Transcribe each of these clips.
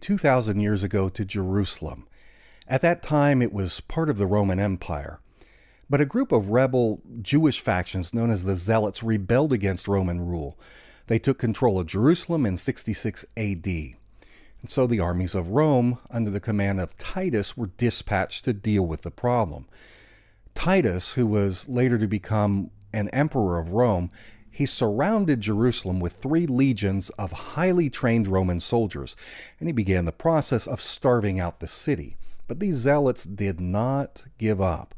2,000 years ago to Jerusalem. At that time, it was part of the Roman Empire. But a group of rebel Jewish factions known as the Zealots rebelled against Roman rule. They took control of Jerusalem in 66 AD. And so the armies of Rome, under the command of Titus, were dispatched to deal with the problem. Titus, who was later to become an emperor of Rome, he surrounded Jerusalem with 3 legions of highly trained Roman soldiers, and he began the process of starving out the city. But these zealots did not give up.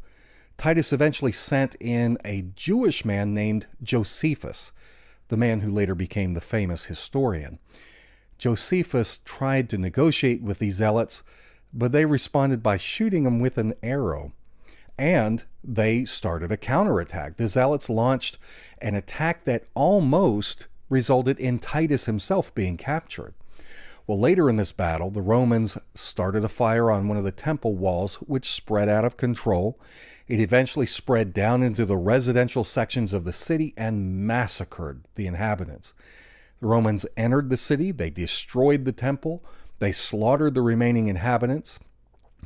Titus eventually sent in a Jewish man named Josephus, the man who later became the famous historian. Josephus tried to negotiate with these zealots, but they responded by shooting him with an arrow. And they started a counterattack. The Zealots launched an attack that almost resulted in Titus himself being captured. Well, later in this battle, the Romans started a fire on one of the temple walls, which spread out of control. It eventually spread down into the residential sections of the city and massacred the inhabitants. The Romans entered the city, they destroyed the temple, they slaughtered the remaining inhabitants.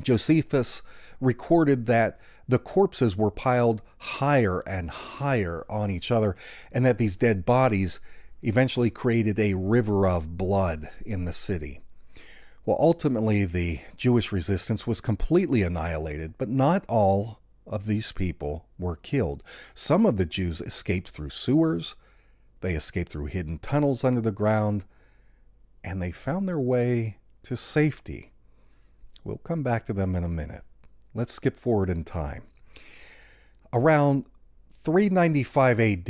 Josephus recorded that the corpses were piled higher and higher on each other, and that these dead bodies eventually created a river of blood in the city. Well, ultimately, the Jewish resistance was completely annihilated, but not all of these people were killed. Some of the Jews escaped through sewers, they escaped through hidden tunnels under the ground, and they found their way to safety. We'll come back to them in a minute. Let's skip forward in time. Around 395 AD,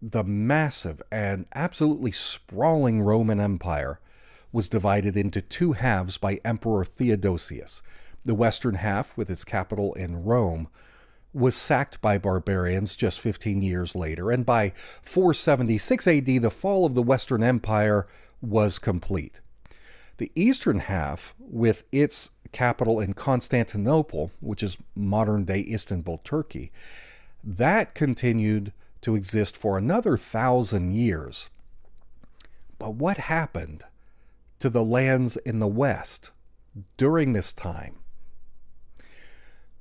the massive and absolutely sprawling Roman Empire was divided into 2 halves by Emperor Theodosius. The western half, with its capital in Rome, was sacked by barbarians just 15 years later, and by 476 AD, the fall of the Western Empire was complete. The eastern half, with its capital in Constantinople, which is modern-day Istanbul, Turkey, that continued to exist for another 1,000 years. But what happened to the lands in the west during this time?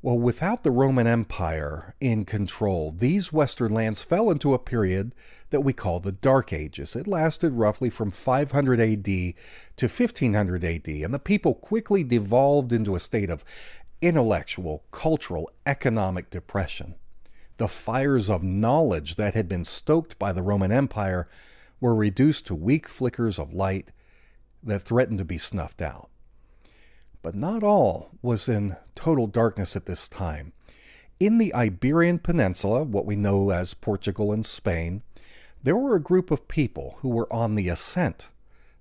Well, without the Roman Empire in control, these western lands fell into a period that we call the Dark Ages. It lasted roughly from 500 AD to 1500 AD, and the people quickly devolved into a state of intellectual, cultural, economic depression. The fires of knowledge that had been stoked by the Roman Empire were reduced to weak flickers of light that threatened to be snuffed out. But not all was in total darkness at this time. In the Iberian Peninsula, what we know as Portugal and Spain, there were a group of people who were on the ascent,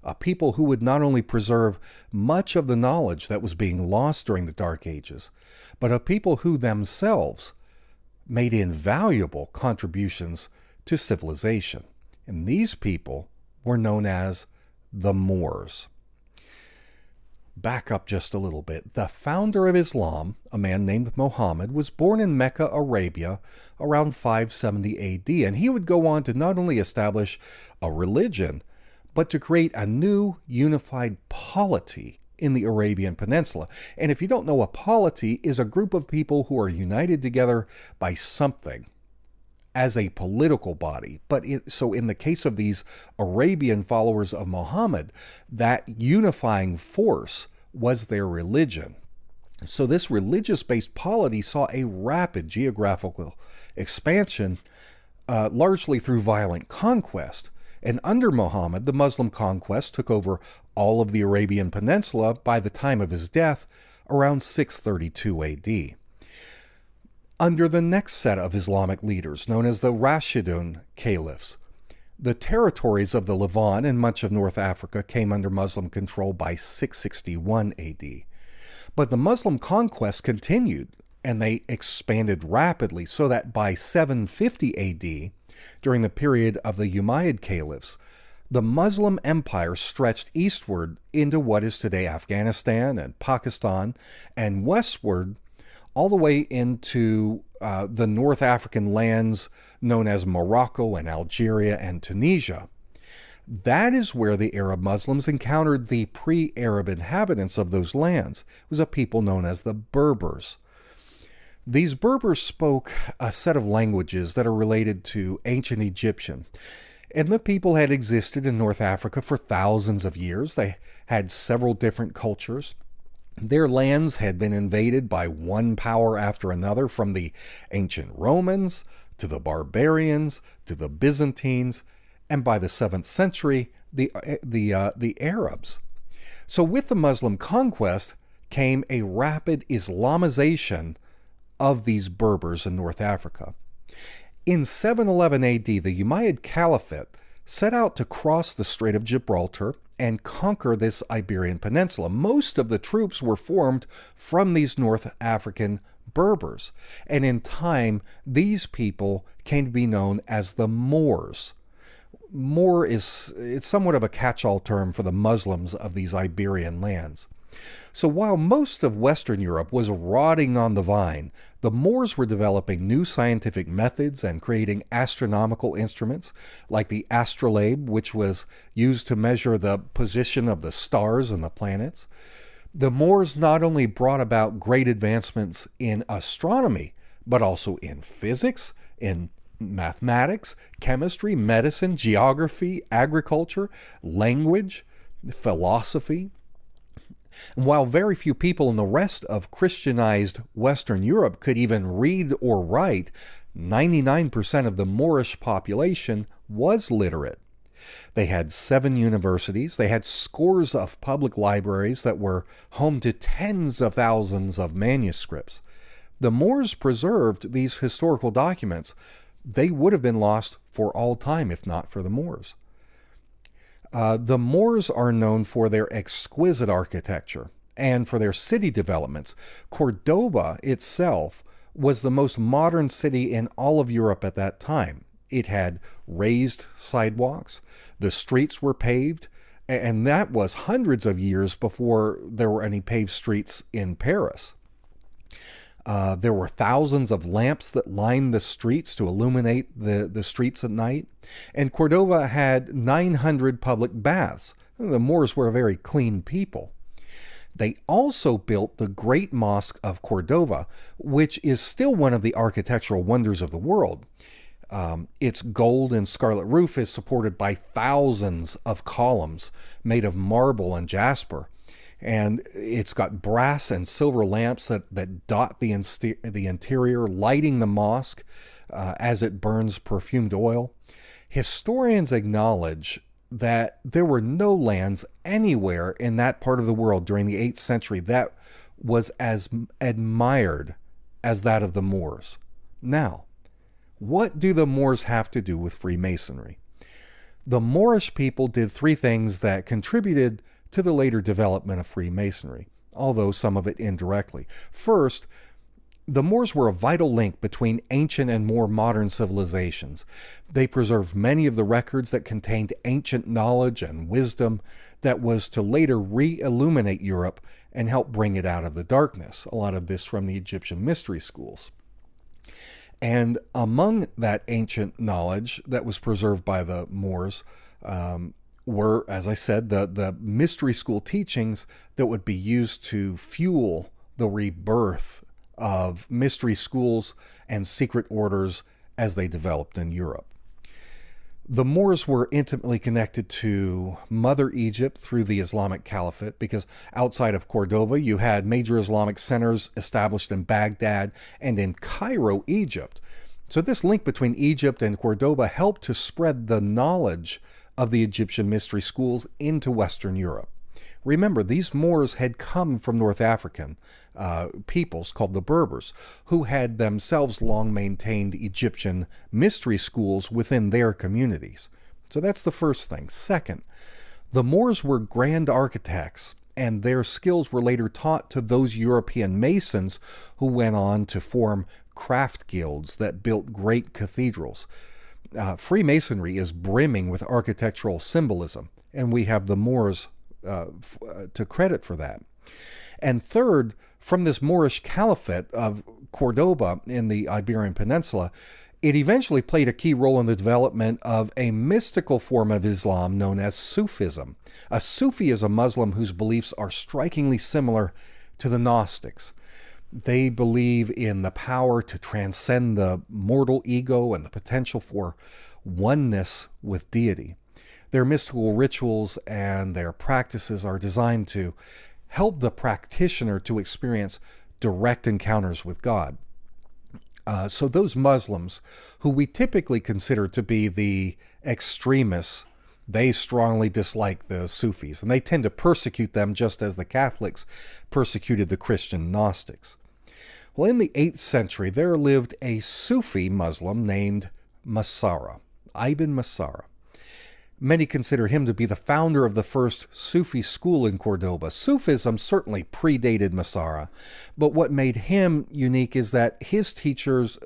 a people who would not only preserve much of the knowledge that was being lost during the Dark Ages, but a people who themselves made invaluable contributions to civilization. And these people were known as the Moors. Back up just a little bit. The founder of Islam, a man named Muhammad, was born in Mecca, Arabia, around 570 AD, and he would go on to not only establish a religion, but to create a new unified polity in the Arabian Peninsula. And if you don't know, a polity is a group of people who are united together by something as a political body. So in the case of these Arabian followers of Muhammad, that unifying force was their religion. So this religious-based polity saw a rapid geographical expansion, largely through violent conquest. And under Muhammad, the Muslim conquest took over all of the Arabian Peninsula by the time of his death, around 632 AD. Under the next set of Islamic leaders, known as the Rashidun Caliphs, the territories of the Levant and much of North Africa came under Muslim control by 661 AD. But the Muslim conquest continued, and they expanded rapidly, so that by 750 AD, during the period of the Umayyad Caliphs, the Muslim empire stretched eastward into what is today Afghanistan and Pakistan, and westward all the way into the North African lands known as Morocco and Algeria and Tunisia. That is where the Arab Muslims encountered the pre-Arab inhabitants of those lands. It was a people known as the Berbers. These Berbers spoke a set of languages that are related to ancient Egyptian. And the people had existed in North Africa for thousands of years. They had several different cultures. Their lands had been invaded by one power after another, from the ancient Romans to the barbarians to the Byzantines, and by the 7th century, the Arabs. So with the Muslim conquest came a rapid Islamization of these Berbers in North Africa. In 711 AD, the Umayyad Caliphate set out to cross the Strait of Gibraltar and conquer this Iberian Peninsula. Most of the troops were formed from these North African Berbers, and in time, these people came to be known as the Moors. Moor it's somewhat of a catch-all term for the Muslims of these Iberian lands. So while most of Western Europe was rotting on the vine, the Moors were developing new scientific methods and creating astronomical instruments like the astrolabe, which was used to measure the position of the stars and the planets. The Moors not only brought about great advancements in astronomy, but also in physics, in mathematics, chemistry, medicine, geography, agriculture, language, philosophy. And while very few people in the rest of Christianized Western Europe could even read or write, 99% of the Moorish population was literate. They had 7 universities. They had scores of public libraries that were home to tens of thousands of manuscripts. The Moors preserved these historical documents. They would have been lost for all time if not for the Moors. The Moors are known for their exquisite architecture and for their city developments. Cordoba itself was the most modern city in all of Europe at that time. It had raised sidewalks, the streets were paved, and that was hundreds of years before there were any paved streets in Paris. There were thousands of lamps that lined the streets to illuminate the streets at night. And Cordoba had 900 public baths. The Moors were a very clean people. They also built the Great Mosque of Cordoba, which is still one of the architectural wonders of the world. Its gold and scarlet roof is supported by thousands of columns made of marble and jasper. And it's got brass and silver lamps that dot the interior, lighting the mosque as it burns perfumed oil. Historians acknowledge that there were no lands anywhere in that part of the world during the 8th century that was as admired as that of the Moors. Now, what do the Moors have to do with Freemasonry? The Moorish people did 3 things that contributed to the later development of Freemasonry, although some of it indirectly. First, the Moors were a vital link between ancient and more modern civilizations. They preserved many of the records that contained ancient knowledge and wisdom that was to later re-illuminate Europe and help bring it out of the darkness. A lot of this from the Egyptian mystery schools. And among that ancient knowledge that was preserved by the Moors were, as I said, the mystery school teachings that would be used to fuel the rebirth of mystery schools and secret orders as they developed in Europe. The Moors were intimately connected to Mother Egypt through the Islamic Caliphate, because outside of Cordoba, you had major Islamic centers established in Baghdad and in Cairo, Egypt. So this link between Egypt and Cordoba helped to spread the knowledge of the Egyptian mystery schools into Western Europe. Remember, these Moors had come from North African peoples called the Berbers, who had themselves long maintained Egyptian mystery schools within their communities. So that's the first thing. Second, the Moors were grand architects, and their skills were later taught to those European masons who went on to form craft guilds that built great cathedrals. Freemasonry is brimming with architectural symbolism, and we have the Moors to credit for that. And third, from this Moorish Caliphate of Cordoba in the Iberian Peninsula, It eventually played a key role in the development of a mystical form of Islam known as Sufism. A Sufi is a Muslim whose beliefs are strikingly similar to the Gnostics. They believe in the power to transcend the mortal ego and the potential for oneness with deity. Their mystical rituals and their practices are designed to help the practitioner to experience direct encounters with God. So those Muslims who we typically consider to be the extremists, they strongly dislike the Sufis, and they tend to persecute them just as the Catholics persecuted the Christian Gnostics. Well, in the 8th century, there lived a Sufi Muslim named Massara, Ibn Massara. Many consider him to be the founder of the first Sufi school in Cordoba. Sufism certainly predated Massara, but what made him unique is that his teachings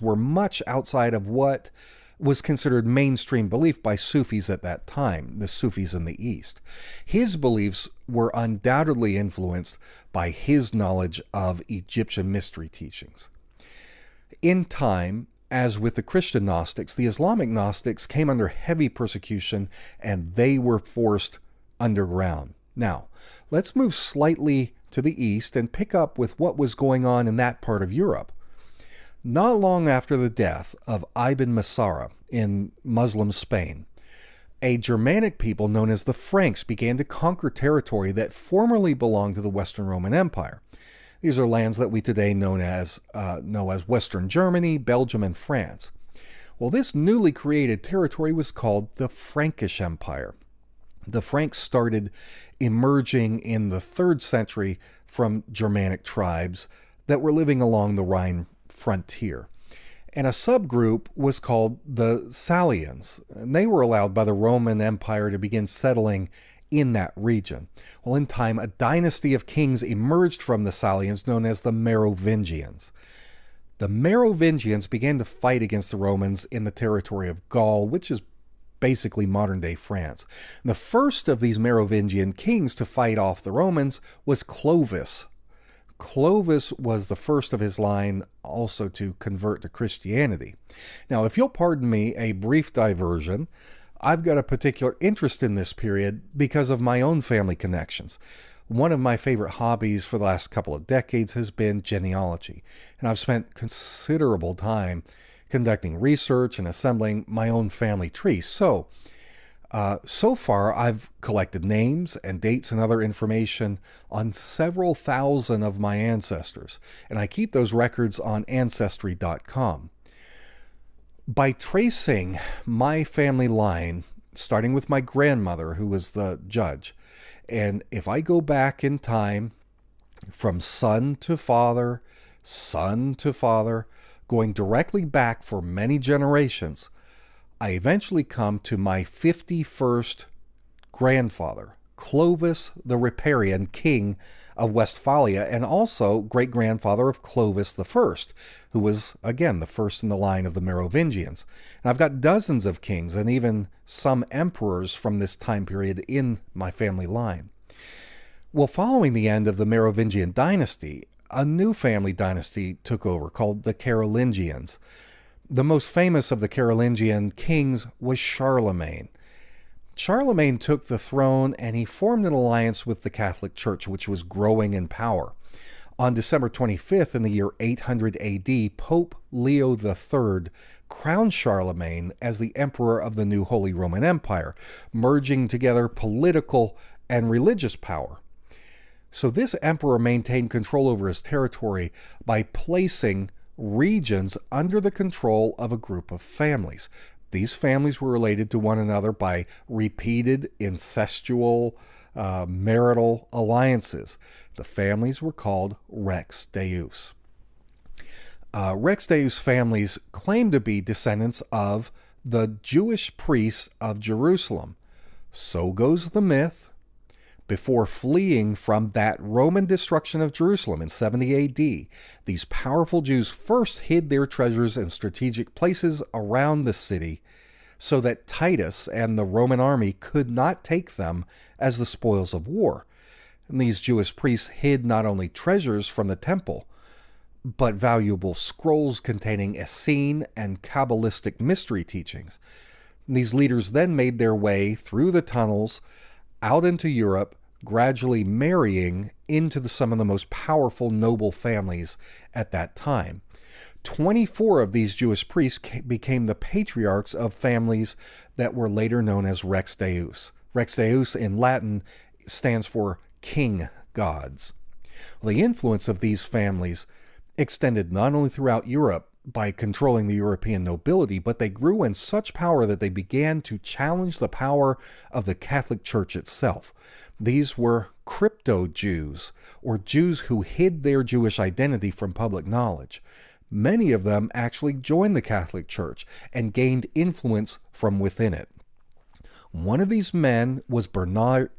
were much outside of what was considered mainstream belief by Sufis at that time, the Sufis in the East. His beliefs were undoubtedly influenced by his knowledge of Egyptian mystery teachings. In time, as with the Christian Gnostics, the Islamic Gnostics came under heavy persecution and they were forced underground. Now, let's move slightly to the east and pick up with what was going on in that part of Europe. Not long after the death of Ibn Massara in Muslim Spain, a Germanic people known as the Franks began to conquer territory that formerly belonged to the Western Roman Empire. These are lands that we today know as Western Germany, Belgium, and France. Well, this newly created territory was called the Frankish Empire. The Franks started emerging in the 3rd century from Germanic tribes that were living along the Rhine frontier. And a subgroup was called the Salians. And they were allowed by the Roman Empire to begin settling in that region. Well, in time, a dynasty of kings emerged from the Salians known as the Merovingians. The Merovingians began to fight against the Romans in the territory of Gaul, which is basically modern-day France. And the first of these Merovingian kings to fight off the Romans was Clovis. Clovis was the first of his line also to convert to Christianity. Now, if you'll pardon me a brief diversion, I've got a particular interest in this period because of my own family connections. One of my favorite hobbies for the last couple of decades has been genealogy, and I've spent considerable time conducting research and assembling my own family tree. So far, I've collected names and dates and other information on several thousand of my ancestors, and I keep those records on Ancestry.com. By tracing my family line, starting with my grandmother, who was the judge, and if I go back in time from son to father, going directly back for many generations, I eventually come to my 51st grandfather, Clovis the Riparian, king of Westphalia, and also great-grandfather of Clovis I, who was, again, the first in the line of the Merovingians. And I've got dozens of kings and even some emperors from this time period in my family line. Well, following the end of the Merovingian dynasty, a new family dynasty took over called the Carolingians. The most famous of the Carolingian kings was Charlemagne. Charlemagne took the throne and he formed an alliance with the Catholic Church, which was growing in power. On December 25th in the year 800 AD, Pope Leo III crowned Charlemagne as the emperor of the new Holy Roman Empire, merging together political and religious power. So this emperor maintained control over his territory by placing regions under the control of a group of families. These families were related to one another by repeated incestual marital alliances. The families were called Rex Deus. Rex Deus families claimed to be descendants of the Jewish priests of Jerusalem. So goes the myth. Before fleeing from that Roman destruction of Jerusalem in 70 AD, these powerful Jews first hid their treasures in strategic places around the city so that Titus and the Roman army could not take them as the spoils of war. And these Jewish priests hid not only treasures from the temple, but valuable scrolls containing Essene and Kabbalistic mystery teachings. These leaders then made their way through the tunnels out into Europe, gradually marrying into some of the most powerful noble families at that time. 24 of these Jewish priests became the patriarchs of families that were later known as Rex Deus. Rex Deus in Latin stands for king gods. The influence of these families extended not only throughout Europe by controlling the European nobility, but they grew in such power that they began to challenge the power of the Catholic Church itself. These were crypto-Jews, or Jews who hid their Jewish identity from public knowledge. Many of them actually joined the Catholic Church and gained influence from within it. One of these men was Bernard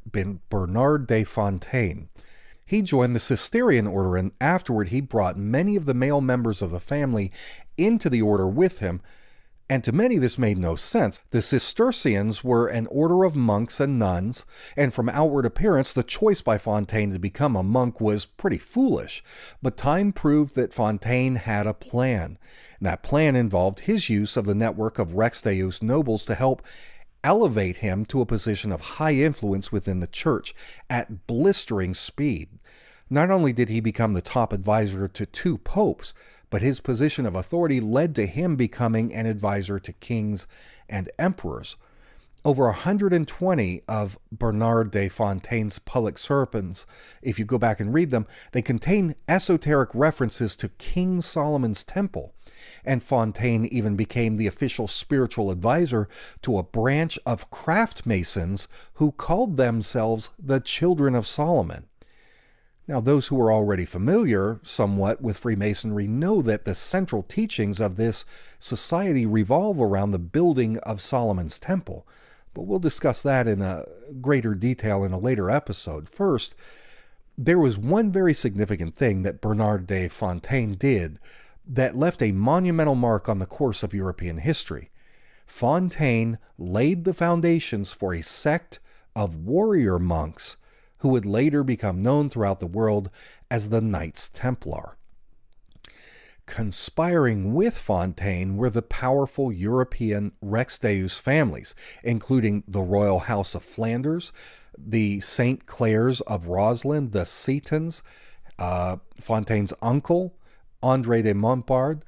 de Fontaine. He joined the Cistercian order, and afterward he brought many of the male members of the family into the order with him, and to many this made no sense. The Cistercians were an order of monks and nuns, and from outward appearance the choice by Fontaine to become a monk was pretty foolish. But time proved that Fontaine had a plan, and that plan involved his use of the network of Rex Deus nobles to help elevate him to a position of high influence within the church at blistering speed. Not only did he become the top advisor to 2 popes, but his position of authority led to him becoming an advisor to kings and emperors. Over 120 of Bernard de Fontaine's public sermons, if you go back and read them, they contain esoteric references to King Solomon's temple. And Fontaine even became the official spiritual advisor to a branch of craft masons who called themselves the Children of Solomon. Now, those who are already familiar somewhat with Freemasonry know that the central teachings of this society revolve around the building of Solomon's temple, but we'll discuss that in a greater detail in a later episode. First, there was one very significant thing that Bernard de Fontaine did that left a monumental mark on the course of European history. Fontaine laid the foundations for a sect of warrior monks who would later become known throughout the world as the Knights Templar. Conspiring with Fontaine were the powerful European Rex Deus families, including the Royal House of Flanders, the St. Clairs of Roslin, the Seatons, Fontaine's uncle, André de Montbard,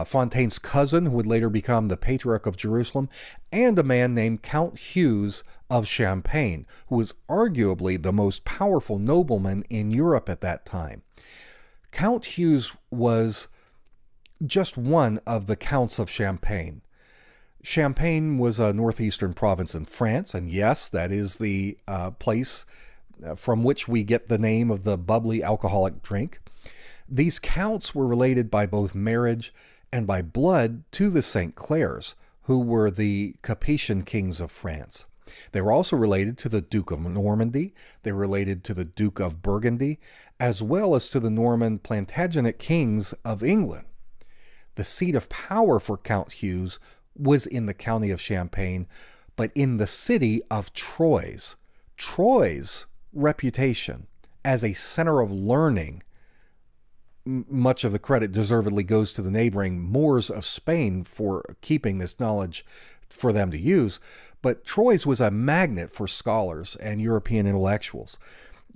Fontaine's cousin, who would later become the Patriarch of Jerusalem, and a man named Count Hughes of Champagne, who was arguably the most powerful nobleman in Europe at that time. Count Hughes was just one of the counts of Champagne. Champagne was a northeastern province in France, and yes, that is the place from which we get the name of the bubbly alcoholic drink. These counts were related by both marriage and by blood to the St. Clairs, who were the Capetian kings of France. They were also related to the Duke of Normandy, they were related to the Duke of Burgundy, as well as to the Norman Plantagenet kings of England. The seat of power for Count Hughes was in the county of Champagne, but in the city of Troyes. Troyes' reputation as a center of learning, much of the credit deservedly goes to the neighboring Moors of Spain for keeping this knowledge for them to use, but Troyes was a magnet for scholars and European intellectuals.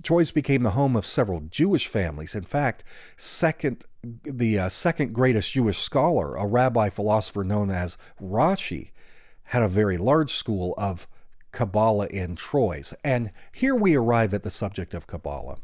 Troyes became the home of several Jewish families. In fact, the second greatest Jewish scholar, a rabbi philosopher known as Rashi, had a very large school of Kabbalah in Troyes. And here we arrive at the subject of Kabbalah.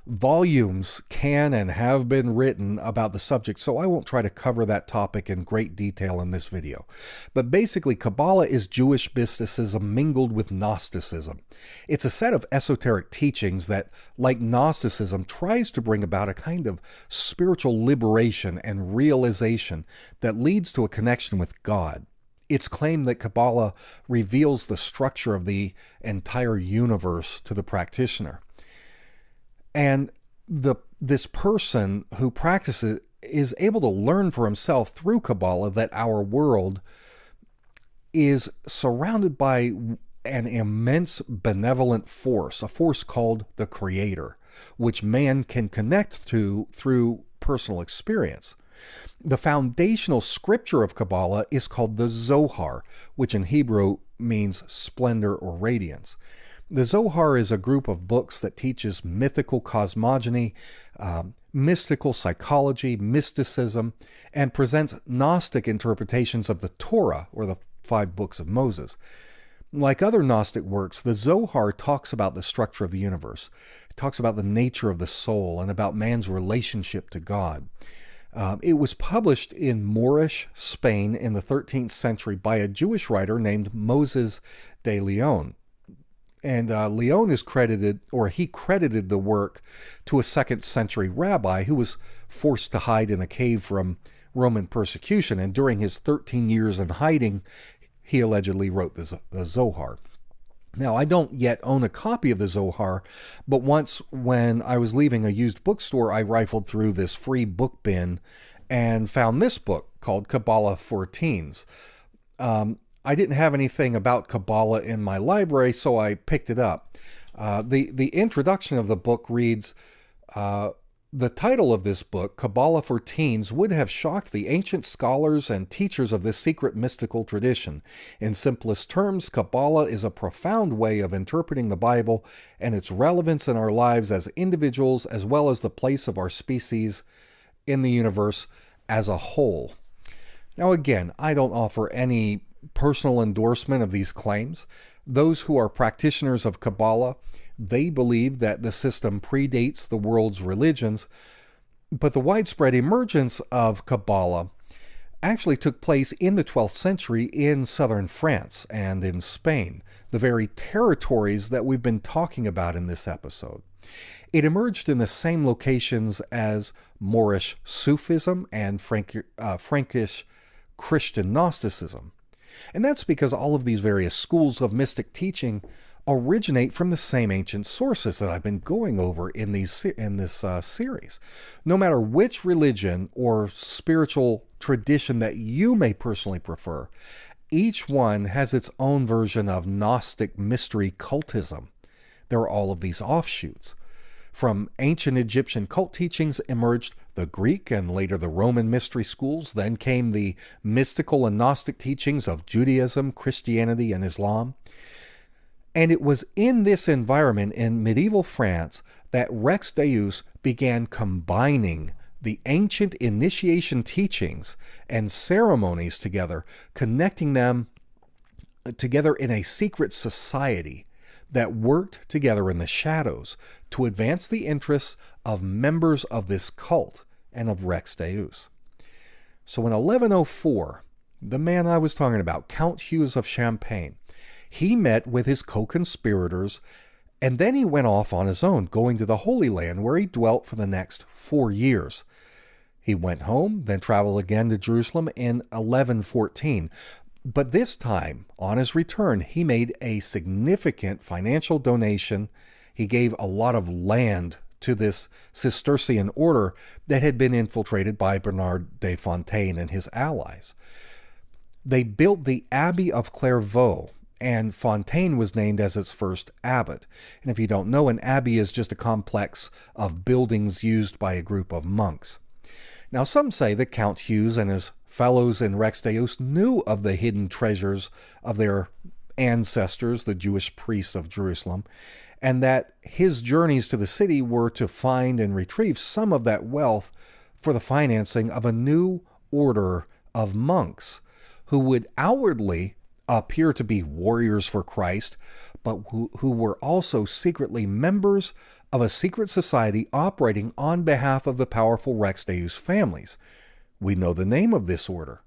Volumes can and have been written about the subject, so I won't try to cover that topic in great detail in this video. But basically, Kabbalah is Jewish mysticism mingled with Gnosticism. It's a set of esoteric teachings that, like Gnosticism, tries to bring about a kind of spiritual liberation and realization that leads to a connection with God. It's claimed that Kabbalah reveals the structure of the entire universe to the practitioner. And this person who practices is able to learn for himself through Kabbalah that our world is surrounded by an immense benevolent force, a force called the Creator, which man can connect to through personal experience. The foundational scripture of Kabbalah is called the Zohar, which in Hebrew means splendor or radiance. The Zohar is a group of books that teaches mythical cosmogony, mystical psychology, mysticism, and presents Gnostic interpretations of the Torah, or the 5 books of Moses. Like other Gnostic works, the Zohar talks about the structure of the universe. It talks about the nature of the soul and about man's relationship to God. It was published in Moorish Spain in the 13th century by a Jewish writer named Moses de Leon. And Leon is credited, or he credited the work to a 2nd century rabbi who was forced to hide in a cave from Roman persecution. And during his 13 years in hiding, he allegedly wrote the Zohar. Now, I don't yet own a copy of the Zohar, but once when I was leaving a used bookstore, I rifled through this free book bin and found this book called Kabbalah for Teens. I didn't have anything about Kabbalah in my library, so I picked it up. The introduction of the book reads, the title of this book, Kabbalah for Teens, would have shocked the ancient scholars and teachers of this secret mystical tradition. In simplest terms, Kabbalah is a profound way of interpreting the Bible and its relevance in our lives as individuals, as well as the place of our species in the universe as a whole. Now again, I don't offer any personal endorsement of these claims. Those who are practitioners of Kabbalah, they believe that the system predates the world's religions, but the widespread emergence of Kabbalah actually took place in the 12th century in southern France and in Spain, the very territories that we've been talking about in this episode. It emerged in the same locations as Moorish Sufism and Frankish Christian Gnosticism. And that's because all of these various schools of mystic teaching originate from the same ancient sources that I've been going over in this series. No matter which religion or spiritual tradition that you may personally prefer, each one has its own version of Gnostic mystery cultism. There are all of these offshoots. From ancient Egyptian cult teachings emerged the Greek and later the Roman mystery schools. Then came the mystical and Gnostic teachings of Judaism, Christianity, and Islam. And it was in this environment in medieval France that Rex Deus began combining the ancient initiation teachings and ceremonies together, connecting them together in a secret society that worked together in the shadows to advance the interests of members of this cult and of Rex Deus. So in 1104, the man I was talking about, Count Hughes of Champagne, he met with his co-conspirators, and then he went off on his own, going to the Holy Land, where he dwelt for the next 4 years. He went home, then traveled again to Jerusalem in 1114. But this time, on his return, he made a significant financial donation. He gave a lot of land to this Cistercian order that had been infiltrated by Bernard de Fontaine and his allies. They built the Abbey of Clairvaux, and Fontaine was named as its first abbot. And if you don't know, an abbey is just a complex of buildings used by a group of monks. Now, some say that Count Hughes and his fellows in Rex Deus knew of the hidden treasures of their ancestors, the Jewish priests of Jerusalem, and that his journeys to the city were to find and retrieve some of that wealth for the financing of a new order of monks who would outwardly appear to be warriors for Christ, but who were also secretly members of a secret society operating on behalf of the powerful Rex Deus families. We know the name of this order.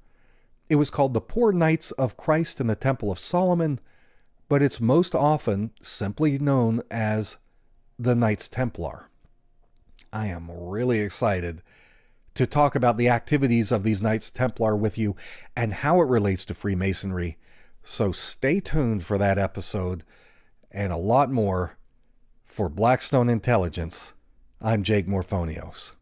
It was called the Poor Knights of Christ in the Temple of Solomon, but it's most often simply known as the Knights Templar. I am really excited to talk about the activities of these Knights Templar with you and how it relates to Freemasonry. So stay tuned for that episode and a lot more. For Blackstone Intelligence, I'm Jake Morphonios.